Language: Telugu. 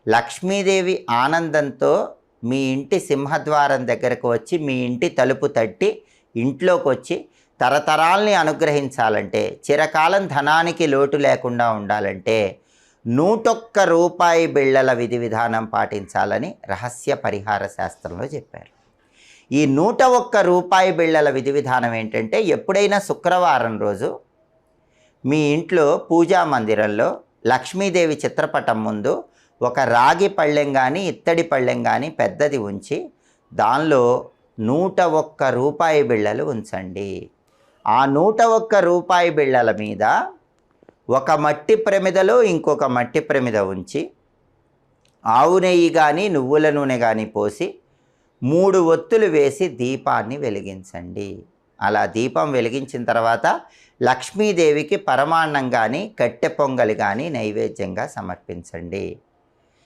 లక్ష్మీదేవి ఆనందంతో మీ ఇంటి సింహద్వారం దగ్గరకు వచ్చి మీ ఇంటి తలుపు తట్టి ఇంట్లోకి వచ్చి తరతరాల్ని అనుగ్రహించాలంటే, చిరకాలం ధనానికి లోటు లేకుండా ఉండాలంటే 101 రూపాయి బిళ్ళల విధి విధానం పాటించాలని రహస్య పరిహార శాస్త్రంలో చెప్పారు. ఈ 101 రూపాయి బిళ్ళల విధి విధానం ఏంటంటే, ఎప్పుడైనా శుక్రవారం రోజు మీ ఇంట్లో పూజా మందిరంలో లక్ష్మీదేవి చిత్రపటం ముందు ఒక రాగి పళ్ళెం కానీ ఇత్తడి పళ్ళెం కానీ పెద్దది ఉంచి దానిలో 101 రూపాయి బిళ్ళలు ఉంచండి. ఆ 101 రూపాయి బిళ్ళల మీద ఒక మట్టి ప్రమిదలో ఇంకొక మట్టి ప్రమిద ఉంచి ఆవు నెయ్యి కానీ నువ్వుల నూనె కానీ పోసి 3 ఒత్తులు వేసి దీపాన్ని వెలిగించండి. అలా దీపం వెలిగించిన తర్వాత లక్ష్మీదేవికి పరమాన్నం కానీ కట్టె పొంగలి కానీ నైవేద్యంగా సమర్పించండి.